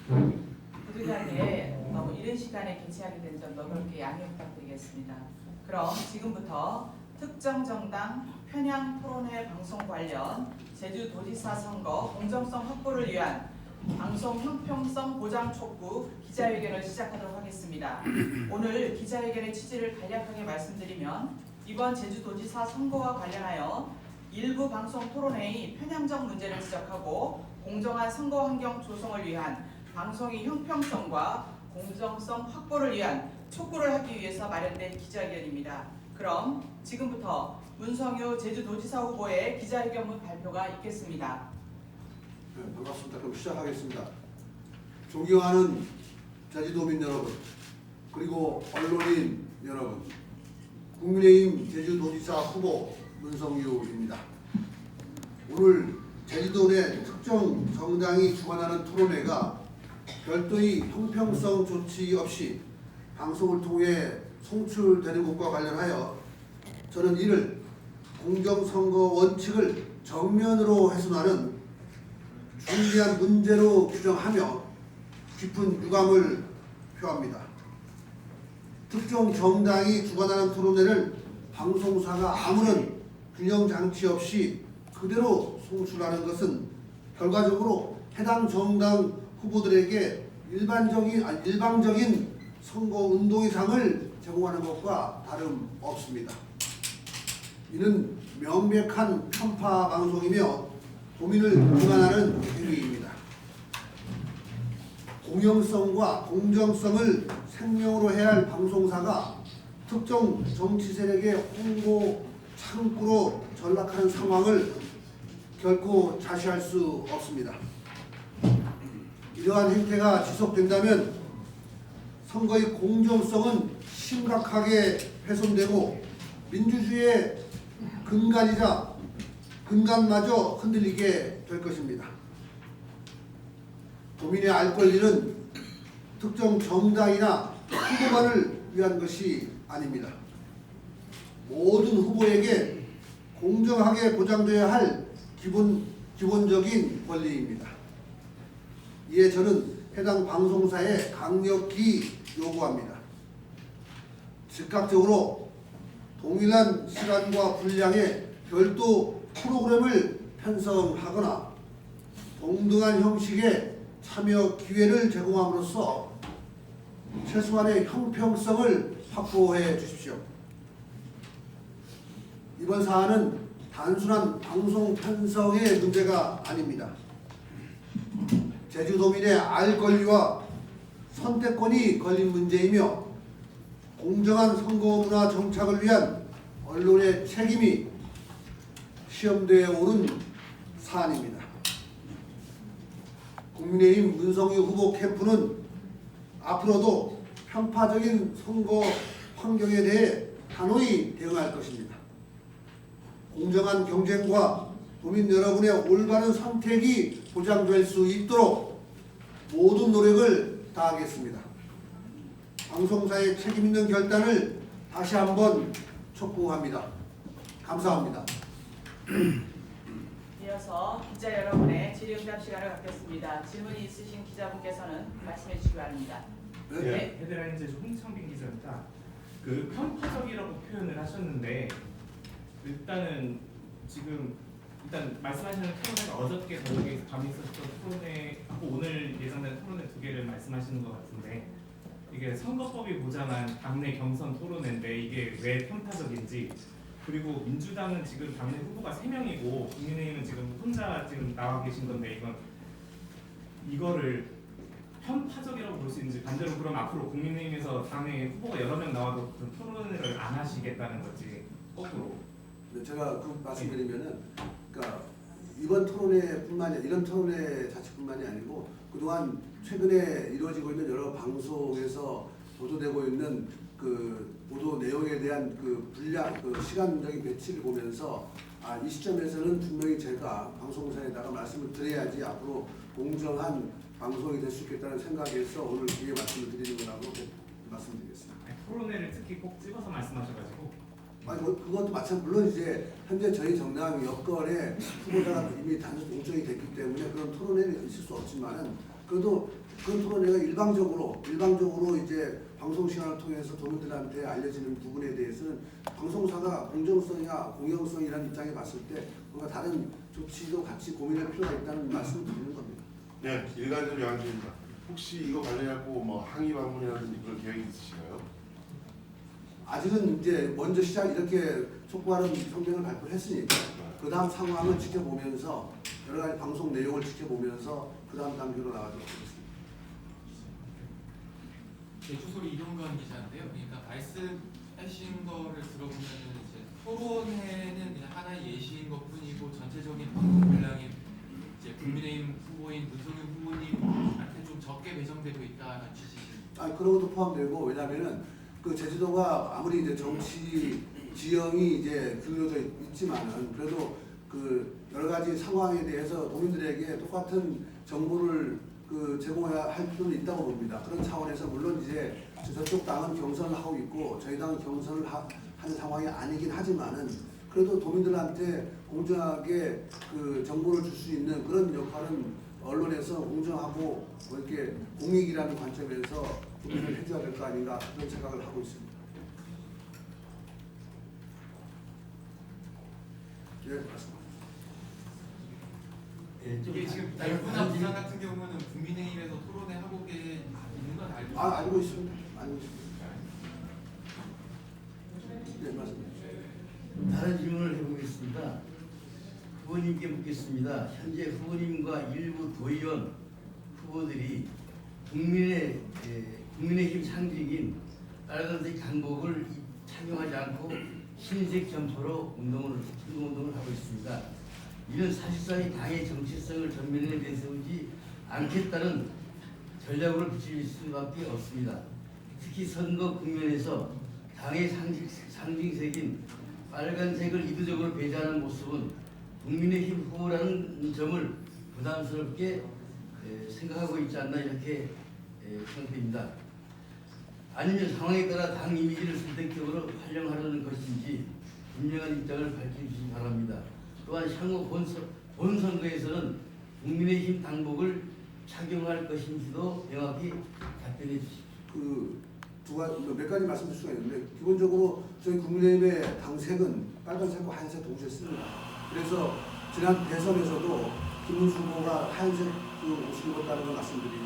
부득이하게 너무 이른 시간에 개최하게 된 점 너그럽게 양해 부탁드리겠습니다. 그럼 지금부터 특정 정당 편향 토론회 방송 관련 제주도지사 선거 공정성 확보를 위한 방송 형평성 보장 촉구 기자회견을 시작하도록 하겠습니다. 오늘 기자회견의 취지를 간략하게 말씀드리면 이번 제주도지사 선거와 관련하여 일부 방송 토론회의 편향적 문제를 지적하고 공정한 선거 환경 조성을 위한 방송의 형평성과 공정성 확보를 위한 촉구를 하기 위해서 마련된 기자회견입니다. 그럼 지금부터 문성유 제주도지사 후보의 기자회견문 발표가 있겠습니다. 네, 반갑습니다. 그럼 시작하겠습니다. 존경하는 제주도민 여러분, 그리고 언론인 여러분, 국민의힘 제주도지사 후보 문성유입니다. 오늘 제주도 내 특정 정당이 주관하는 토론회가 별도의 형평성 조치 없이 방송을 통해 송출되는 것과 관련하여 저는 이를 공정선거 원칙을 정면으로 훼손하는 중대한 문제로 규정하며 깊은 유감을 표합니다. 특정 정당이 주관하는 토론회를 방송사가 아무런 균형 장치 없이 그대로 송출하는 것은 결과적으로 해당 정당 후보들에게 일방적인 선거 운동의상을 제공하는 것과 다름없습니다. 이는 명백한 편파 방송이며 도민을 비난하는 행위입니다. 공영성과 공정성을 생명으로 해야 할 방송사가 특정 정치 세력의 홍보 창구로 전락하는 상황을 결코 자시할 수 없습니다. 이러한 행태가 지속된다면 선거의 공정성은 심각하게 훼손되고 민주주의의 근간마저 흔들리게 될 것입니다. 도민의 알 권리는 특정 정당이나 후보만을 위한 것이 아닙니다. 모든 후보에게 공정하게 보장되어야 할 기본적인 권리입니다. 이에 저는 해당 방송사에 강력히 요구합니다. 즉각적으로 동일한 시간과 분량의 별도 프로그램을 편성하거나 동등한 형식의 참여 기회를 제공함으로써 최소한의 형평성을 확보해 주십시오. 이번 사안은 단순한 방송 편성의 문제가 아닙니다. 제주도민의 알 권리와 선택권이 걸린 문제이며 공정한 선거 문화 정착을 위한 언론의 책임이 시험대에 오른 사안입니다. 국민의힘 문성유 후보 캠프는 앞으로도 편파적인 선거 환경에 대해 단호히 대응할 것입니다. 공정한 경쟁과 도민 여러분의 올바른 선택이 보장될 수 있도록 모든 노력을 다하겠습니다. 방송사의 책임 있는 결단을 다시 한번 촉구합니다. 감사합니다. 이어서 기자 여러분의 질의응답 시간을 갖겠습니다. 질문이 있으신 기자분께서는 말씀해 주시기 바랍니다. 네, 헤드라인 제주 홍창빈 기자입니다. 그 편파적이라고 표현을 하셨는데 일단 말씀하시는 토론회가 어저께 저녁에 밤에 있었던 토론회하고 오늘 예정된 토론회 두 개를 말씀하시는 것 같은데 이게 선거법이 보장한 당내 경선 토론회인데 이게 왜 편파적인지, 그리고 민주당은 지금 당내 후보가 3명이고 국민의힘은 지금 혼자 지금 나와 계신 건데 이거를 편파적이라고 볼 수 있는지, 반대로 그럼 앞으로 국민의힘에서 당내 후보가 여러 명 나와도 그런 토론회를 안 하시겠다는 거지, 거꾸로. 제가 그 말씀드리면은, 그러니까 이번 토론회뿐만이 아니라 이런 토론회 자체뿐만이 아니고 그동안 최근에 이루어지고 있는 여러 방송에서 보도되고 있는 그 보도 내용에 대한 그 분량, 그 시간적인 배치를 보면서 이 시점에서는 분명히 제가 방송사에다가 말씀을 드려야지 앞으로 공정한 방송이 될 수 있겠다는 생각에서 오늘 기회 말씀을 드리는 거라고 말씀드리겠습니다. 토론회를 특히 꼭 찍어서 말씀하셔가지고. 그것도 마찬가지. 물론 이제 현재 저희 정당 여건에 후보자가 이미 단순 공천이 됐기 때문에 그런 토론회는 있을 수 없지만은 그래도 그런 토론회가 일방적으로 이제 방송 시간을 통해서 도민들한테 알려지는 부분에 대해서는 방송사가 공정성이나 공영성이라는 입장에 봤을 때 뭔가 다른 조치도 같이 고민할 필요가 있다는 말씀을 드리는 겁니다. 네, 일간적으로 양주입니다. 혹시 이거 관련해갖고 뭐 항의 방문이라든지 그런 계획이 있으신가요? 아직은 이제 먼저 이렇게 촉구하는 성명을 발표했으니까 그 다음 상황을 지켜보면서 여러 가지 방송 내용을 지켜보면서 그 다음 단계로 나가도록 하겠습니다. 제주소리 이동건 기자인데요. 그러니까 말씀하신 거를 들어보면은 이제 토론회는 그냥 하나의 예시인 것뿐이고 전체적인 방송 분량이 이제 국민의힘 후보인 문성윤 후보님한테 좀 적게 배정되고 있다는 취지입니다. 아니 그런 것도 포함되고 왜냐하면은 그 제주도가 아무리 이제 정치 지형이 이제 기울어져 있지만은 그래도 그 여러 가지 상황에 대해서 국민들에게 똑같은 정보를 그 제공해야 할 필요는 있다고 봅니다. 그런 차원에서 물론 이제 저쪽 당은 경선을 하고 있고 저희 당은 경선을 하는 상황이 아니긴 하지만은 그래도 도민들한테 공정하게 그 정보를 줄 수 있는 그런 역할은 언론에서 공정하고 뭐 이렇게 공익이라는 관점에서 국민을 해줘야 될 거 아닌가 그런 생각을 하고 있습니다. 예, 맞습니다. 이게 지금 날분한 부산 같은 경우는 국민의힘에서 토론회 하고 있는 건 알고 있습니다. 알고 있습니다. 알고 있습니다. 네, 맞습니다. 다른 질문을 해보겠습니다. 후보님께 묻겠습니다. 현재 후보님과 일부 도의원 후보들이 국민의힘 상징인 빨간색 한복을 착용하지 않고 흰색 점퍼로 운동을 하고 있습니다. 이는 사실상 당의 정체성을 전면에 내세우지 않겠다는 전략으로 비칠 수밖에 없습니다. 특히 선거 국면에서 당의 상징색인 빨간색을 이도적으로 배제하는 모습은 국민의힘 후보라는 점을 부담스럽게 생각하고 있지 않나 이렇게 생각됩니다. 아니면 상황에 따라 당 이미지를 선택적으로 활용하려는 것인지 분명한 입장을 밝혀주시기 바랍니다. 또한 향후 본선거에서는 국민의힘 당복을 착용할 것인지도 명확히 답변해 주십시오. 몇 가지 말씀드릴 수가 있는데 기본적으로 저희 국민의힘의 당색은 빨간색과 하얀색 동시에 씁니다. 그래서 지난 대선에서도 김문수 후보가 하얀색 그 옷을 입었다는 걸 말씀드리고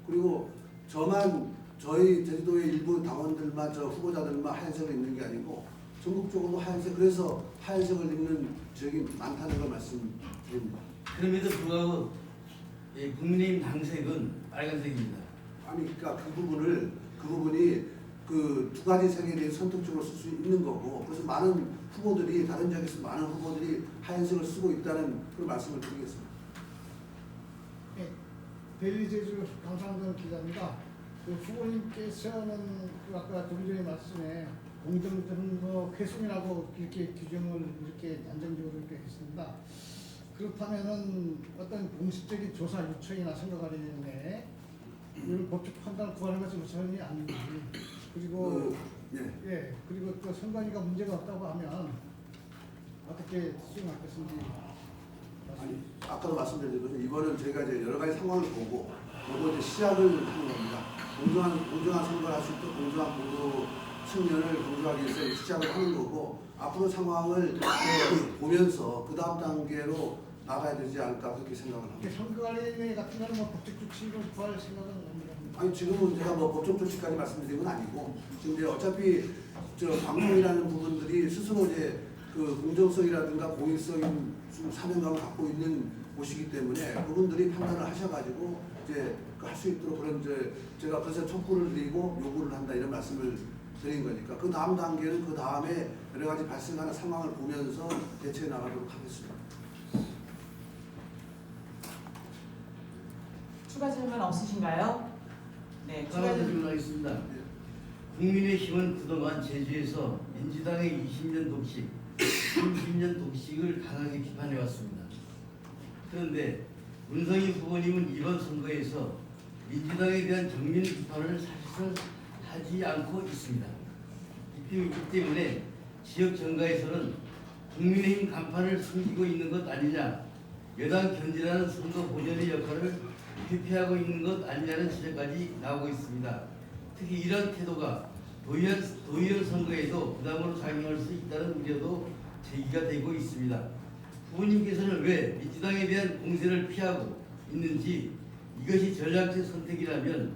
그리고 저희 제주도의 일부 당원들만 후보자들만 하얀색을 입는 게 아니고 전국적으로 하얀색 그래서 하얀색을 입는 지역이 많다는 걸 말씀드립니다. 그럼에도 불구하고 국민의힘 당색은 빨간색입니다. 아니 그러니까 그 부분이 그 두 가지 색에 대해 선택적으로 쓸 수 있는 거고 그래서 많은 후보들이 다른 지역에서 많은 후보들이 하얀색을 쓰고 있다는 그런 말씀을 드리겠습니다. 네, 대리제주 강상정 기자입니다. 그 후보님께서는 그 아까 조금 전에 말씀에 공정선거 훼손이라고 이렇게 규정을 이렇게 안정적으로 이렇게 했습니다. 그렇다면은 어떤 공식적인 조사 요청이나 선거관리위원회에 이런 법적 판단을 구하는 것은 우선이 아닌지 그리고 예 그리고 또 선관위가 문제가 없다고 하면 어떻게 수용할 것인지. 아니 아까도 말씀드린 것처럼 이번은 저희가 이제 여러 가지 상황을 보고 이제 시작을 하는 겁니다. 공정한 선거를 할 수 있도록 공정한 보도 측면을 강조하기 위해서 시작을 하는 거고 앞으로 상황을 보면서 그 다음 단계로 나가야 되지 않을까 그렇게 생각을 합니다. 선거관리위원회 같은 경우는 뭐 법적 조치를 구할 생각은 없습니다. 아니 지금은 제가 뭐 법적 조치까지 말씀드린 건 아니고 지금 이제 어차피 방송이라는 부분들이 스스로 이제 그 공정성이라든가 공익적인 사명감을 갖고 있는 곳이기 때문에 그분들이 판단을 하셔가지고 이제 할 수 있도록 그런 이제 제가 그래서 촉구를 드리고 요구를 한다 이런 말씀을 드린 거니까 그 다음 단계는 그 다음에 여러 가지 발생하는 상황을 보면서 대처해 나가도록 하겠습니다. 추가 질문 없으신가요? 네, 추가 하나 더 질문. 질문하겠습니다. 국민의힘은 그동안 제주에서 민주당의 20년 독식, 30년 독식을 강하게 비판해왔습니다. 그런데 문성인 후보님은 이번 선거에서 민주당에 대한 정면 비판을 사실상 하지 않고 있습니다. 이 때문에 지역 정가에서는 국민의힘 간판을 숨기고 있는 것 아니냐, 여당 견제라는 선거 보전의 역할을 회피하고 있는 것 아니냐는 지적까지 나오고 있습니다. 특히 이런 태도가 도의원 선거에도 부담으로 작용할 수 있다는 우려도 제기가 되고 있습니다. 후보님께서는 왜 민주당에 대한 공세를 피하고 있는지, 이것이 전략적 선택이라면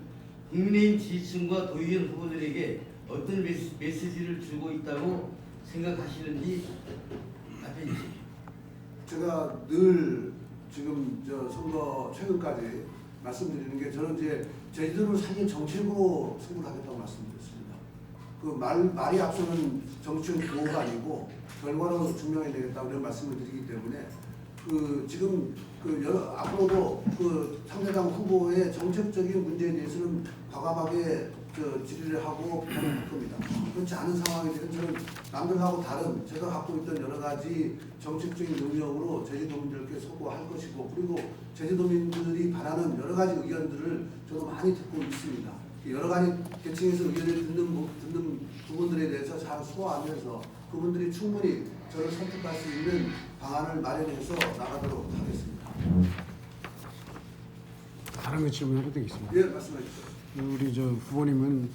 국민의힘 지지층과 도의원 후보들에게 어떤 메시지를 주고 있다고 생각하시는지 답해 주십시오. 제가 늘 지금 저 선거 최근까지 말씀드리는 게, 저는 이제 제주도를 사실 정책으로 승부를 하겠다고 말씀드렸습니다. 그 말이 앞서는 정치적 구호가 아니고 결과로 증명해내겠다고 이런 말씀을 드리기 때문에, 그 지금 앞으로도 그 상대당 후보의 정책적인 문제에 대해서는 과감하게 질의를 하고 비판을 할 겁니다. 그렇지 않은 상황에 대해서는 저는 남들하고 다른 제가 갖고 있던 여러 가지 정책적인 능력으로 제주도민들께 소구할 것이고, 그리고 제주도민들이 바라는 여러 가지 의견들을 저도 많이 듣고 있습니다. 여러 가지 계층에서 의견을 듣는 부분들에 대해서 잘 소화하면서 그분들이 충분히 저를 선택할 수 있는 방안을 마련해서 나가도록 하겠습니다. 다른 거 질문해도 되겠습니다. 예, 말씀해 주세요. 우리 저 후보님은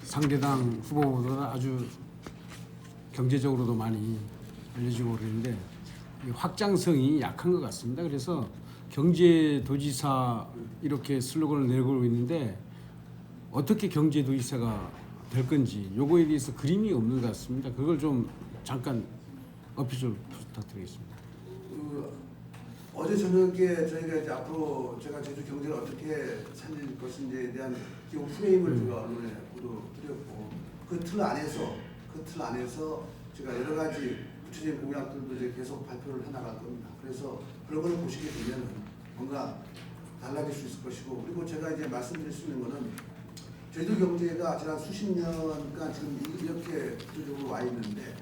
상대당 후보보다 아주 경제적으로도 많이 알려지고 그러는데 확장성이 약한 것 같습니다. 그래서 경제도지사 이렇게 슬로건을 내걸고 있는데 어떻게 경제도지사가 될 건지 요거에 대해서 그림이 없는 것 같습니다. 그걸 좀 잠깐 어필 좀 부탁드리겠습니다. 어제 저녁에 저희가 이제 앞으로 제가 제주 경제를 어떻게 살릴 것인지에 대한 기본 프레임을 제가 언론에 보도드렸고, 그 틀 안에서 제가 여러 가지 구체적인 공약들도 이제 계속 발표를 해나갈 겁니다. 그래서 그런 걸 보시게 되면 뭔가 달라질 수 있을 것이고, 그리고 제가 이제 말씀드릴 수 있는 거는 제주 경제가 지난 수십 년간 지금 이렇게 구조적으로 와 있는데,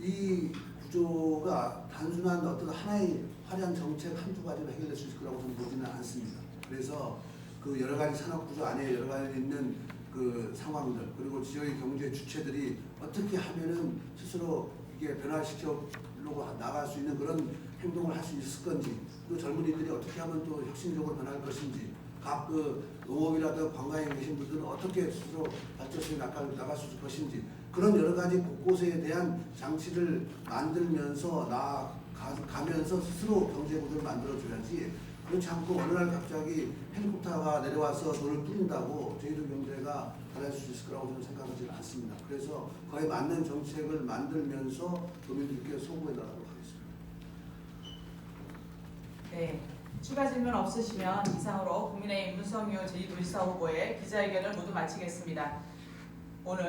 이 구조가 단순한 어떤 하나의 화려한 정책 한두 가지로 해결될 수 있을 거라고 저는 보지는 않습니다. 그래서 그 여러 가지 산업 구조 안에 여러 가지 있는 그 상황들, 그리고 지역의 경제 주체들이 어떻게 하면은 스스로 이게 변화시켜려고 나갈 수 있는 그런 행동을 할 수 있을 건지, 그리고 젊은이들이 어떻게 하면 또 혁신적으로 변할 것인지, 각 그 농업이라든 관광에 계신 분들은 어떻게 스스로 발전성이 나갈 수 있을 것인지, 그런 여러 가지 곳곳에 대한 장치를 만들면서 나가면서 스스로 경제 구조를 만들어줘야지, 그렇지 않고 어느 날 갑자기 헬리콥터가 내려와서 돈을 뿌린다고 제주도 경제가 달라질 수 있을 거라고 저는 생각하지는 않습니다. 그래서 그에 맞는 정책을 만들면서 도민들께 소구해 나가도록 하겠습니다. 네, 추가 질문 없으시면 이상으로 국민의힘 문성유 제2도지사 후보의 기자회견을 모두 마치겠습니다. 오늘